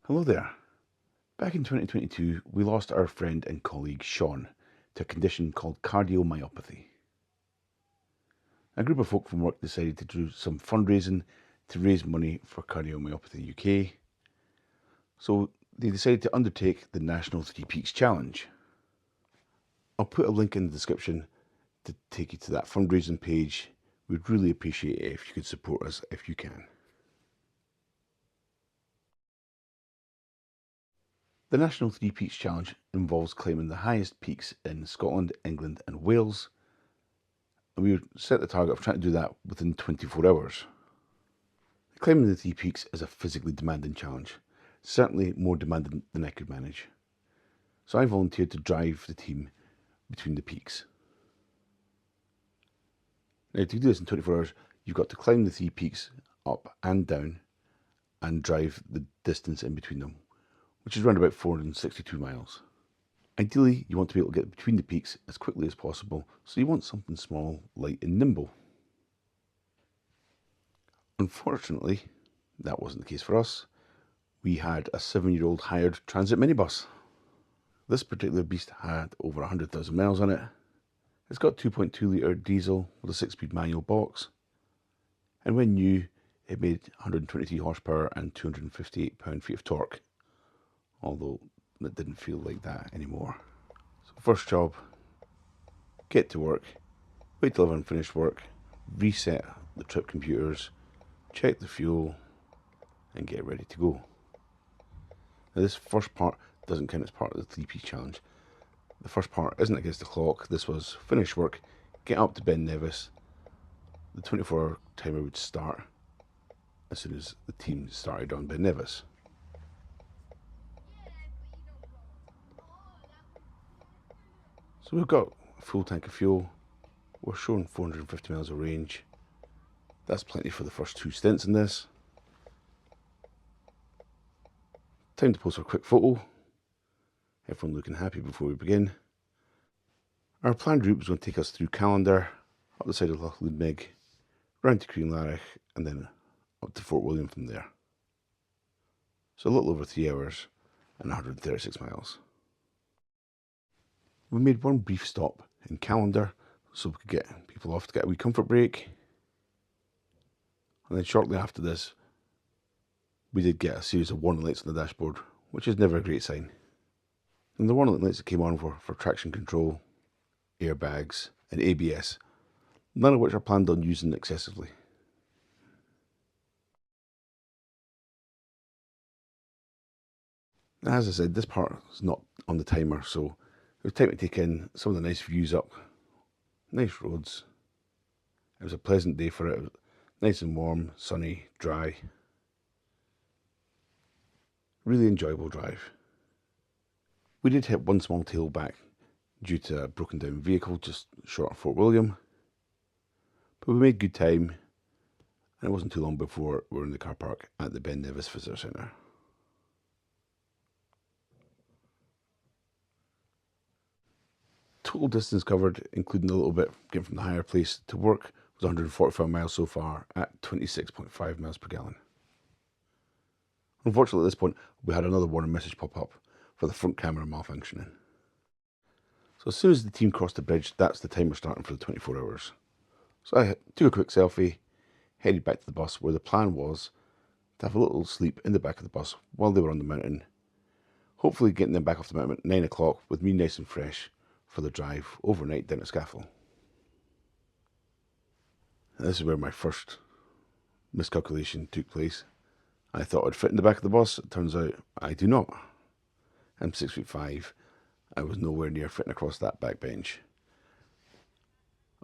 Hello there. Back in 2022, we lost our friend and colleague Sean to a condition called cardiomyopathy. A group of folk from work decided to do some fundraising to raise money for Cardiomyopathy UK, so they decided to undertake the National Three Peaks Challenge. I'll put a link in the description to take you to that fundraising page. We'd really appreciate it if you could support us if you can. The National Three Peaks Challenge involves climbing the highest peaks in Scotland, England and Wales, and we set the target of trying to do that within 24 hours. Climbing the three peaks is a physically demanding challenge, certainly more demanding than I could manage. So I volunteered to drive the team between the peaks. Now to do this in 24 hours, you've got to climb the three peaks up and down and drive the distance in between them, which is around about 462 miles. Ideally, you want to be able to get between the peaks as quickly as possible, so you want something small, light and nimble. Unfortunately, that wasn't the case for us. We had a 7-year-old hired transit minibus. This particular beast had over 100,000 miles on it. It's got 2.2 litre diesel with a 6-speed manual box, and when new, it made 123 horsepower and 258 pound-feet of torque, although it didn't feel like that anymore. So first job, get to work, wait till everyone finished work, reset the trip computers, check the fuel, and get ready to go. Now this first part doesn't count as part of the 3 Peaks challenge. The first part isn't against the clock. This was finish work, get up to Ben Nevis. The 24-hour timer would start as soon as the team started on Ben Nevis. So we've got a full tank of fuel. We're showing 450 miles of range. That's plenty for the first 2 stints in this. Time to post our quick photo. Everyone looking happy before we begin. Our planned route was going to take us through Callander, up the side of Loch Ludmig, round to Creamlarich, and then up to Fort William from there. So a little over 3 hours and 136 miles. We made one brief stop in Callander so we could get people off to get a wee comfort break. And then shortly after this, we did get a series of warning lights on the dashboard, which is never a great sign. And the warning lights that came on were for traction control, airbags and ABS, none of which are planned on using excessively. As I said, this part is not on the timer, so it was time to take in some of the nice views up. Nice roads. It was a pleasant day for it. It was nice and warm, sunny, dry. Really enjoyable drive. We did hit one small tailback due to a broken down vehicle just short of Fort William, but we made good time, and it wasn't too long before we were in the car park at the Ben Nevis Visitor Centre. Total distance covered, including a little bit getting from the higher place to work, was 145 miles so far at 26.5 miles per gallon. Unfortunately, at this point, we had another warning message pop up for the front camera malfunctioning. So as soon as the team crossed the bridge, that's the timer starting for the 24 hours. So I took a quick selfie, headed back to the bus where the plan was to have a little sleep in the back of the bus while they were on the mountain, hopefully getting them back off the mountain at 9 o'clock with me nice and fresh for the drive overnight down to Scafell. And this is where my first miscalculation took place. I thought I'd fit in the back of the bus. It turns out I do not. I'm 6'5". I was nowhere near fitting across that back bench.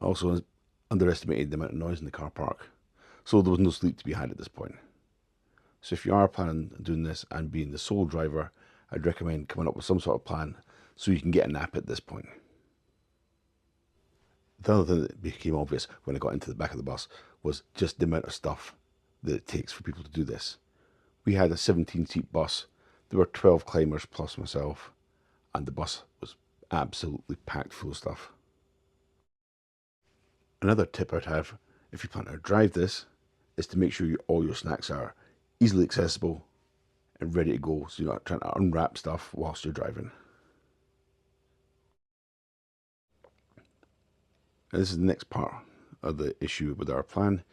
I also underestimated the amount of noise in the car park, so there was no sleep to be had at this point. So if you are planning on doing this and being the sole driver, I'd recommend coming up with some sort of plan so you can get a nap at this point. The other thing that became obvious when I got into the back of the bus was just the amount of stuff that it takes for people to do this. We had a 17-seat bus. There were 12 climbers plus myself, and the bus was absolutely packed full of stuff. Another tip I'd have, if you plan to drive this, is to make sure all your snacks are easily accessible and ready to go, so you're not trying to unwrap stuff whilst you're driving. And this is the next part of the issue with our plan.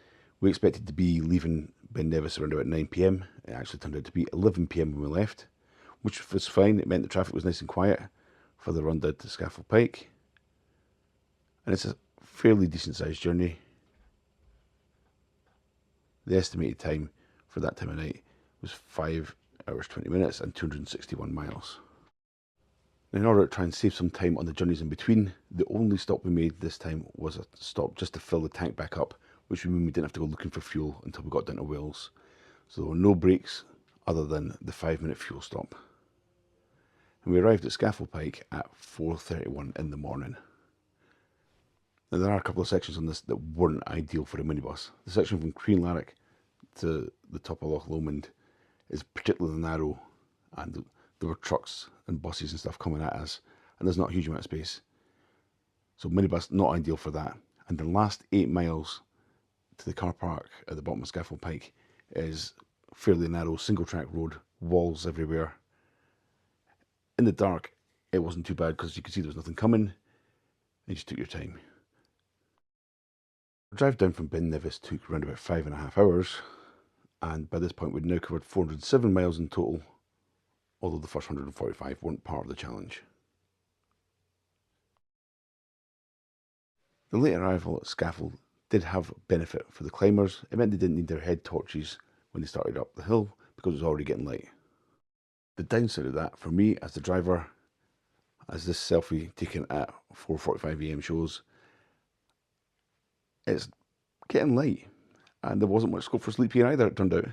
We expected to be leaving Ben Nevis around about 9 p.m. It actually turned out to be 11 p.m. when we left, which was fine. It meant the traffic was nice and quiet for the run down to Scafell Pike. And it's a fairly decent sized journey. The estimated time for that time of night was 5 hours 20 minutes and 261 miles. In order to try and save some time on the journeys in between, the only stop we made this time was a stop just to fill the tank back up, which would mean we didn't have to go looking for fuel until we got down to Wales. So there were no breaks other than the 5-minute fuel stop. And we arrived at Scafell Pike at 4:31 in the morning. Now there are a couple of sections on this that weren't ideal for a minibus. The section from Creanlarich to the top of Loch Lomond is particularly narrow, and there were trucks and buses and stuff coming at us, and there's not a huge amount of space. So minibus, not ideal for that. And the last 8 miles to the car park at the bottom of Scafell Pike is fairly narrow, single track road, walls everywhere. In the dark, it wasn't too bad because you could see there was nothing coming, and you just took your time. The drive down from Ben Nevis took around about 5.5 hours, and by this point we'd now covered 407 miles in total, although the first 145 weren't part of the challenge. The late arrival at Scafell did have benefit for the climbers. It meant they didn't need their head torches when they started up the hill because it was already getting light. The downside of that for me as the driver, as this selfie taken at 4:45 a.m. shows, it's getting light, and there wasn't much scope for sleep here either, it turned out.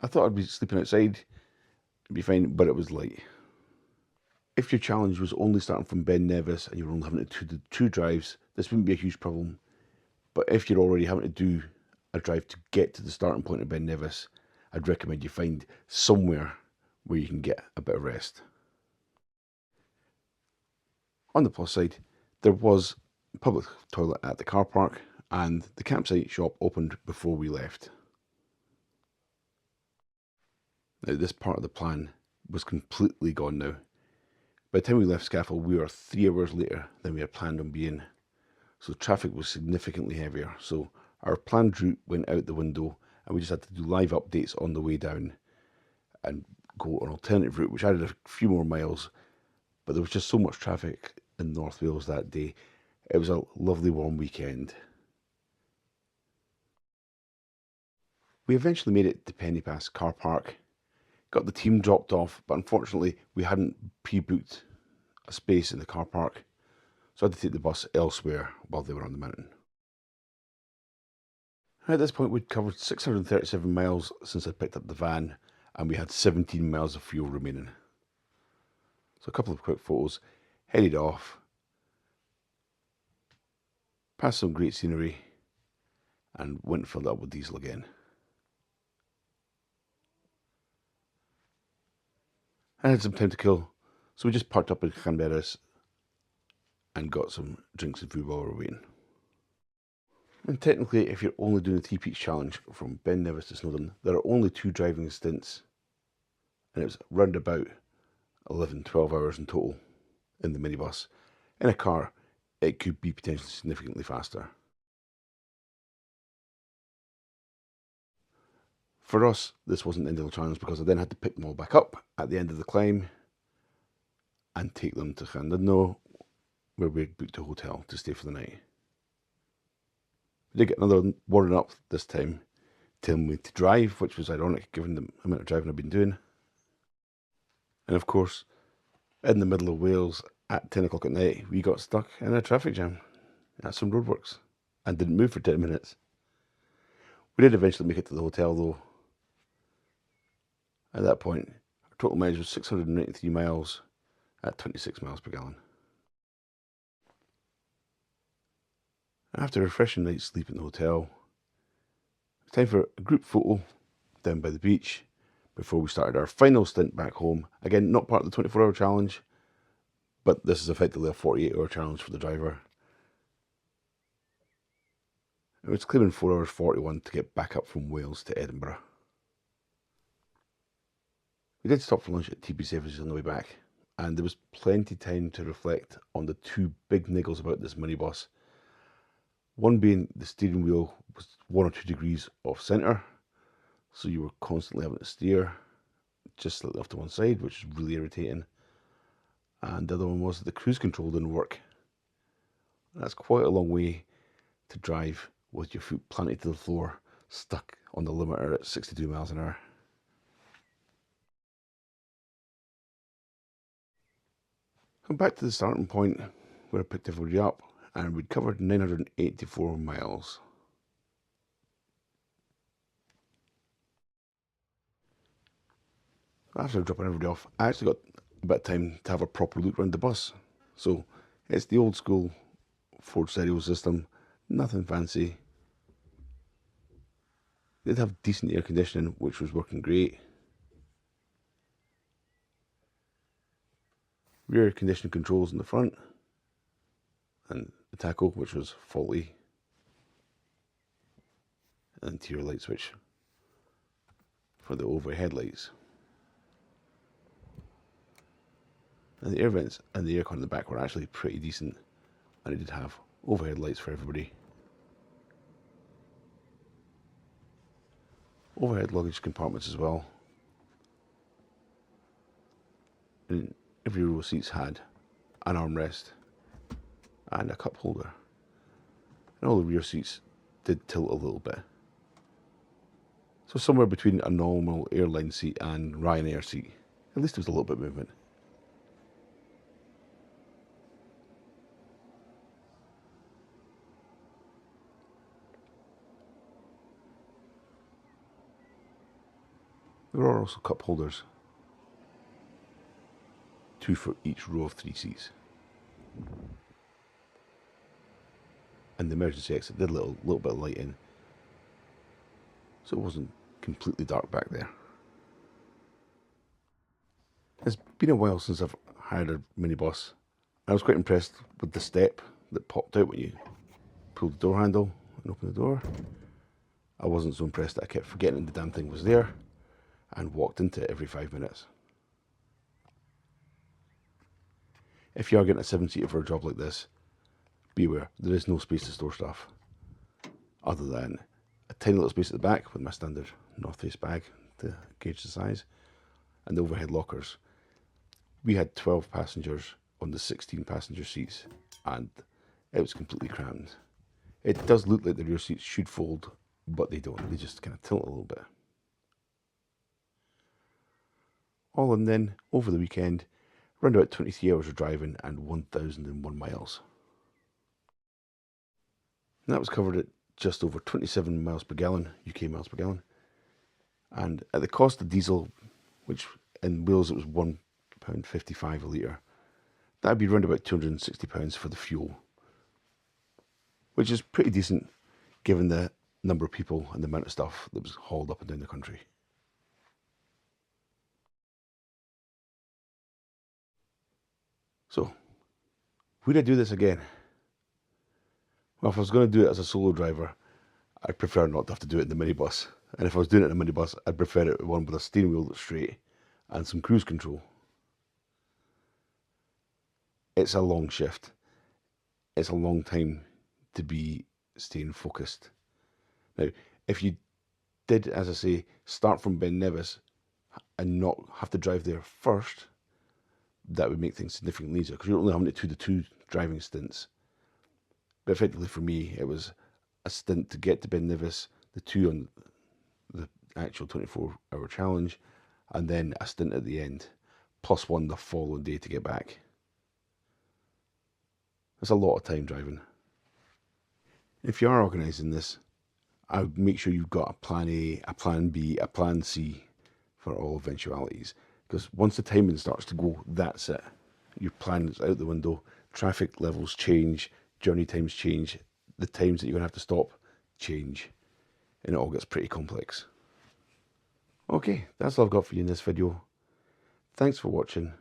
I thought I'd be sleeping outside, it'd be fine, but it was light. If your challenge was only starting from Ben Nevis and you were only having to do 2 drives, this wouldn't be a huge problem. But if you're already having to do a drive to get to the starting point of Ben Nevis, I'd recommend you find somewhere where you can get a bit of rest. On the plus side, there was a public toilet at the car park, and the campsite shop opened before we left. Now, this part of the plan was completely gone now. By the time we left Scafell, we were 3 hours later than we had planned on being. So traffic was significantly heavier. So our planned route went out the window, and we just had to do live updates on the way down and go an alternative route, which added a few more miles. But there was just so much traffic in North Wales that day. It was a lovely warm weekend. We eventually made it to Pennypass car park, got the team dropped off, but unfortunately we hadn't pre-booked a space in the car park, so I had to take the bus elsewhere while they were on the mountain. At this point we'd covered 637 miles since I picked up the van, and we had 17 miles of fuel remaining. So a couple of quick photos, headed off, past some great scenery, and went and filled up with diesel again. I had some time to kill, so we just parked up in Llanberis and got some drinks and food while we were waiting. And technically, if you're only doing the 3 Peaks challenge from Ben Nevis to Snowdon, there are only 2 driving stints, and it was round about 11-12 hours in total in the minibus. In a car, it could be potentially significantly faster. For us, this wasn't the end of the challenge because I then had to pick them all back up at the end of the climb and take them to Llandudno, where we had booked a hotel to stay for the night. We did get another warning up this time, telling me to drive, which was ironic given the amount of driving I've been doing. And of course, in the middle of Wales at 10 o'clock at night, we got stuck in a traffic jam at some roadworks and didn't move for 10 minutes. We did eventually make it to the hotel though. At that point, our total mileage was 693 miles at 26 miles per gallon. After a refreshing night's sleep in the hotel, it was time for a group photo down by the beach before we started our final stint back home. Again, not part of the 24-hour challenge, but this is effectively a 48-hour challenge for the driver. It was claiming 4 hours 41 to get back up from Wales to Edinburgh. We did stop for lunch at TP Services on the way back, and there was plenty of time to reflect on the two big niggles about this minibus. One being the steering wheel was 1 or 2 degrees off centre, so you were constantly having to steer just slightly off to one side, which is really irritating. And the other one was that the cruise control didn't work. That's quite a long way to drive with your foot planted to the floor, stuck on the limiter at 62 miles an hour. Come back to the starting point where I picked everybody up, and we'd covered 984 miles. After dropping everybody off, I actually got a bit of time to have a proper look around the bus. So it's the old school Ford stereo system, nothing fancy. They did have decent air conditioning, which was working great. Rear conditioning controls in the front, and the tacho, which was faulty. An interior light switch for the overhead lights. And the air vents and the aircon in the back were actually pretty decent, and it did have overhead lights for everybody. Overhead luggage compartments as well. And every row of seats had an armrest and a cup holder. And all the rear seats did tilt a little bit. So somewhere between a normal airline seat and Ryanair seat. At least there was a little bit of movement. There are also cup holders, 2 for each row of 3 seats. And the emergency exit did a little bit of lighting, so it wasn't completely dark back there. It's been a while since I've hired a minibus. I was quite impressed with the step that popped out when you pulled the door handle and opened the door. I wasn't so impressed that I kept forgetting the damn thing was there and walked into it every 5 minutes. If you are getting a 7-seater for a job like this, be aware there is no space to store stuff other than a tiny little space at the back with my standard North Face bag to gauge the size, and the overhead lockers. We had 12 passengers on the 16 passenger seats, and it was completely crammed. It does look like the rear seats should fold, but they don't. They just kind of tilt a little bit. All in then, over the weekend, around about 23 hours of driving and 1,001 miles. And that was covered at just over 27 miles per gallon, UK miles per gallon. And at the cost of diesel, which in Wales it was £1.55 a litre, that would be around about £260 for the fuel, which is pretty decent given the number of people and the amount of stuff that was hauled up and down the country. So, would I do this again? Well, if I was going to do it as a solo driver, I'd prefer not to have to do it in the minibus. And if I was doing it in a minibus, I'd prefer it one with a steering wheel that's straight and some cruise control. It's a long shift. It's a long time to be staying focused. Now, if you did, as I say, start from Ben Nevis and not have to drive there first, that would make things significantly easier because you're only having to do the 2 driving stints. But effectively for me, it was a stint to get to Ben Nevis, the 2 on the actual 24-hour challenge, and then a stint at the end, plus 1 the following day to get back. That's a lot of time driving. If you are organising this, I would make sure you've got a plan A, a plan B, a plan C for all eventualities. Because once the timing starts to go, that's it. Your plan is out the window. Traffic levels change, journey times change, the times that you're going to have to stop change, and it all gets pretty complex. Okay, that's all I've got for you in this video. Thanks for watching.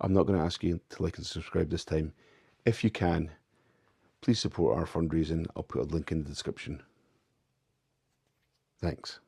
I'm not going to ask you to like and subscribe this time. If you can, please support our fundraising. I'll put a link in the description. Thanks.